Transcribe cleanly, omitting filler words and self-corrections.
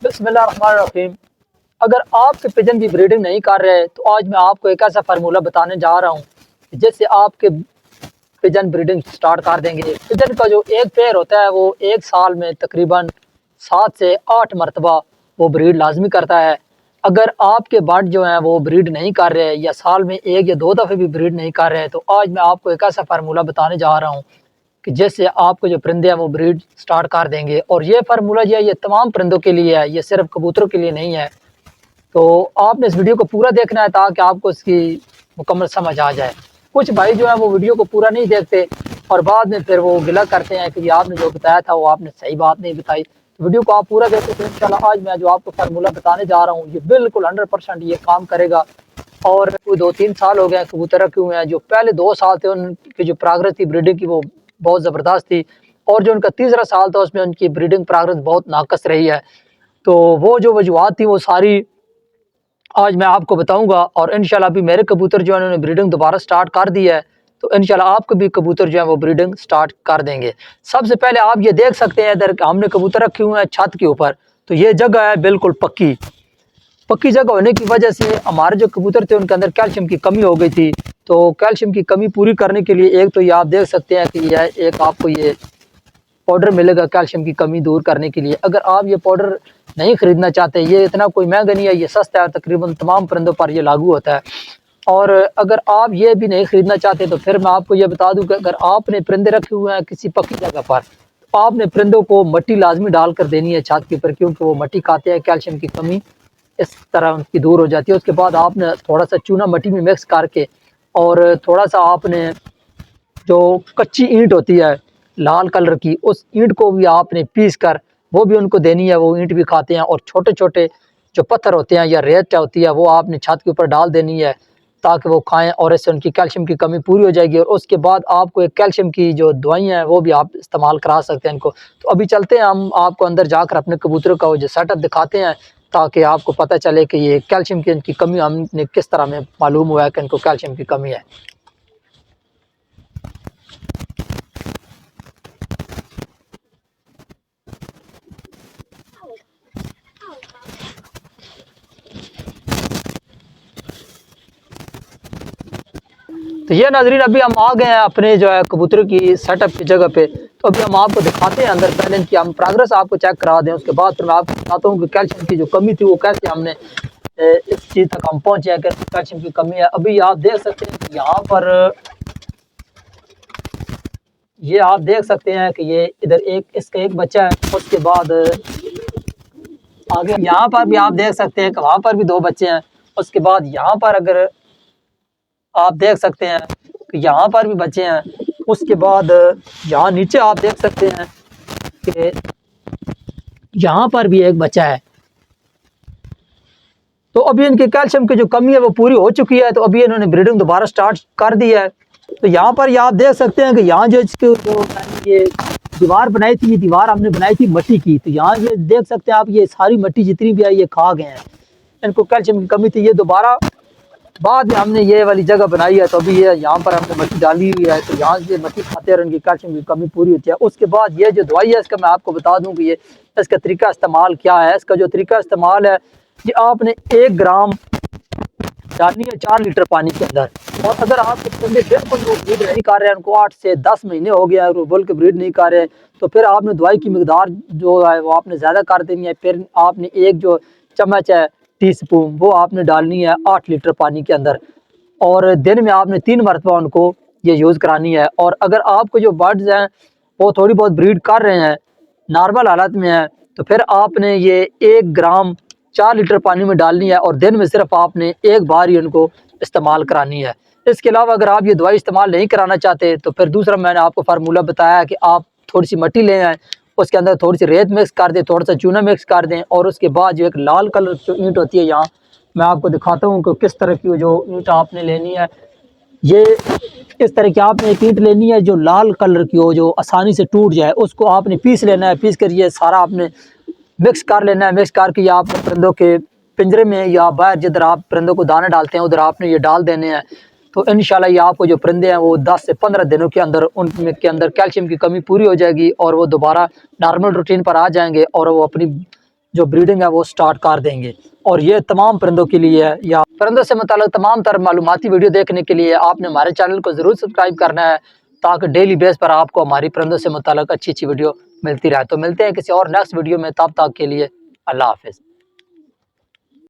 बिस्मिल्लाहिर्रहमानिर्रहीम। अगर आपके पिजन भी ब्रीडिंग नहीं कर रहे तो आज मैं आपको एक ऐसा फार्मूला बताने जा रहा हूँ जिससे आपके पिजन ब्रीडिंग स्टार्ट कर देंगे। पिजन का जो एक पेयर होता है वो एक साल में तकरीबन 7 से 8 मरतबा वो ब्रीड लाजमी करता है। अगर आपके बर्ड जो हैं वो ब्रीड नहीं कर रहे या साल में 1 या 2 दफ़े भी ब्रीड नहीं कर रहे तो आज मैं आपको एक ऐसा फार्मूला बताने जा रहा हूँ कि जैसे आपको जो परिंदे हैं वो ब्रीड स्टार्ट कर देंगे। और ये फार्मूला जो है ये तमाम परिंदों के लिए है, ये सिर्फ कबूतरों के लिए नहीं है। तो आपने इस वीडियो को पूरा देखना है ताकि आपको इसकी मुकम्मल समझ आ जाए। कुछ भाई जो है वो वीडियो को पूरा नहीं देखते और बाद में फिर वो गिला करते हैं कि आपने जो बताया था वो आपने सही बात नहीं बताई। तो वीडियो को आप पूरा देखते तो इंशाल्लाह आज मैं जो आपको फार्मूला बताने जा रहा हूँ ये बिल्कुल 100% ये काम करेगा। और 2-3 साल हो गए कबूतर रखे हुए हैं, जो पहले 2 साल थे उनकी जो प्रोग्रेस थी ब्रीडिंग की वो बहुत ज़बरदस्त थी, और जो उनका तीसरा साल था उसमें उनकी ब्रीडिंग प्रोग्रेस बहुत नाकस रही है। तो वो जो वजूहत थी वो सारी आज मैं आपको बताऊंगा। और इंशाल्लाह अभी मेरे कबूतर जो है उन्होंने ब्रीडिंग दोबारा स्टार्ट कर दी है, तो इंशाल्लाह आपके भी कबूतर जो है वो ब्रीडिंग स्टार्ट कर देंगे। सबसे पहले आप ये देख सकते हैं इधर हमने कबूतर रखे हुए हैं छत के ऊपर, तो ये जगह है बिल्कुल पक्की। पक्की जगह होने की वजह से हमारे जो कबूतर थे उनके अंदर कैल्शियम की कमी हो गई थी। तो कैल्शियम की कमी पूरी करने के लिए एक तो ये आप देख सकते हैं कि यह एक आपको ये पाउडर मिलेगा कैल्शियम की कमी दूर करने के लिए। अगर आप ये पाउडर नहीं खरीदना चाहते, ये इतना कोई महंगा नहीं है, ये सस्ता है, तकरीबन तमाम परिंदों पर ये लागू होता है। और अगर आप ये भी नहीं खरीदना चाहते तो फिर मैं आपको ये बता दूं कि अगर आपने परिंदे रखे हुए हैं किसी पक्की जगह पर तो आपने परिंदों को मट्टी लाजमी डाल कर देनी है छत के ऊपर, क्योंकि वो मट्टी खाते हैं, कैल्शियम की कमी इस तरह उनकी दूर हो जाती है। उसके बाद आपने थोड़ा सा चूना मट्टी में मिक्स करके और थोड़ा सा आपने जो कच्ची ईंट होती है लाल कलर की, उस ईंट को भी आपने पीस कर वो भी उनको देनी है, वो ईंट भी खाते हैं। और छोटे छोटे जो पत्थर होते हैं या रेत होती है वो आपने छत के ऊपर डाल देनी है ताकि वो खाएं, और इससे उनकी कैल्शियम की कमी पूरी हो जाएगी। और उसके बाद आपको एक कैल्शियम की जो दवाइयाँ हैं वो भी आप इस्तेमाल करा सकते हैं इनको। तो अभी चलते हैं, हम आपको अंदर जाकर अपने कबूतरों का वो जो सेटअप दिखाते हैं ताकि आपको पता चले कि ये कैल्शियम की इनकी कमी हमने किस तरह में मालूम हुआ है कि इनको कैल्शियम की कमी है। तो ये नाजरीन अभी हम आ गए हैं अपने जो है कबूतर की सेटअप की जगह पे। तो अभी हम आपको दिखाते हैं अंदर, पहले इनकी हम प्रोग्रेस आपको चेक करा दें, उसके बाद फिर मैं आपको बताता हूँ कि कैल्शियम की जो कमी थी वो कैसे हमने इस चीज़ तक हम पहुँचे हैं कि कैल्शियम की कमी है। अभी आप देख सकते हैं कि यहाँ पर ये आप देख सकते हैं कि ये इधर एक इसका एक बच्चा है, उसके बाद आगे यहाँ पर भी आप देख सकते हैं कि वहाँ पर भी 2 बच्चे हैं। उसके बाद यहाँ पर अगर आप देख सकते हैं कि यहाँ पर भी बच्चे हैं। उसके बाद यहाँ नीचे आप देख सकते हैं कि यहाँ पर भी एक बच्चा है। तो अभी इनके कैल्शियम की जो कमी है वो पूरी हो चुकी है, तो अभी इन्होंने ब्रीडिंग दोबारा स्टार्ट कर दी है। तो यहाँ पर आप देख सकते हैं कि यहाँ जो इसके जो ये दीवार बनाई थी, ये दीवार हमने बनाई थी मिट्टी की। तो यहाँ ये देख सकते हैं आप, ये सारी मिट्टी जितनी भी है ये खा गए हैं, इनको कैल्शियम की कमी थी। ये दोबारा बाद में हमने ये वाली जगह बनाई है, तो अभी ये यहाँ पर हमने मिट्टी डाली हुई है, तो यहाँ से मिट्टी खाते हैं और उनकी कैल्शियम की कमी पूरी होती है। उसके बाद ये जो दवाई है इसका मैं आपको बता दूं कि ये इसका तरीका इस्तेमाल क्या है। इसका जो तरीका इस्तेमाल है कि आपने 1 ग्राम डालनी है 4 लीटर पानी के अंदर। और अगर आपके परिंदे बिल्कुल ब्रीड नहीं कर रहे हैं, उनको 8 से 10 महीने हो गया है बोल के ब्रीड नहीं कर रहे हैं, तो फिर आपने दवाई की मकदार जो है वो आपने ज़्यादा कर देनी है। फिर आपने एक जो चम्मच है टीस्पून वो आपने डालनी है 8 लीटर पानी के अंदर, और दिन में आपने 3 मरतबा उनको ये यूज़ करानी है। और अगर आपको जो बर्ड्स हैं वो थोड़ी बहुत ब्रीड कर रहे हैं, नॉर्मल हालत में है, तो फिर आपने ये 1 ग्राम 4 लीटर पानी में डालनी है और दिन में सिर्फ आपने एक बार ही उनको इस्तेमाल करानी है। इसके अलावा अगर आप ये दवाई इस्तेमाल नहीं कराना चाहते तो फिर दूसरा मैंने आपको फार्मूला बताया कि आप थोड़ी सी मिट्टी ले आएँ, उसके अंदर थोड़ी सी रेत मिक्स कर दें, थोड़ा सा चूना मिक्स कर दें, और उसके बाद जो एक लाल कलर की ईंट होती है, यहाँ मैं आपको दिखाता हूँ कि किस तरह की जो ईंट आपने लेनी है। ये इस तरह की आपने एक ईंट लेनी है जो लाल कलर की हो, जो आसानी से टूट जाए, उसको आपने पीस लेना है। पीस कर ये सारा आपने मिक्स कर लेना है। मिक्स करके या आप परिंदों के पिंजरे में या बाहर जिधर आप परिंदों को दाने डालते हैं उधर आपने ये डाल देने हैं। तो इंशाल्लाह ये आपको जो परिंदे हैं वो 10 से 15 दिनों के अंदर उनके अंदर कैल्शियम की कमी पूरी हो जाएगी और वो दोबारा नॉर्मल रूटीन पर आ जाएंगे और वो अपनी जो ब्रीडिंग है वो स्टार्ट कर देंगे। और ये तमाम परिंदों के लिए है, या परिंदों से मुताल्लिक़ तमाम तरह मालूमाती वीडियो देखने के लिए आपने हमारे चैनल को ज़रूर सब्सक्राइब करना है, ताकि डेली बेस पर आपको हमारी परिंदों से मुताल्लिक़ अच्छी अच्छी वीडियो मिलती रहे। तो मिलते हैं किसी और नेक्स्ट वीडियो में, तब तक के लिए अल्लाह हाफ़िज़।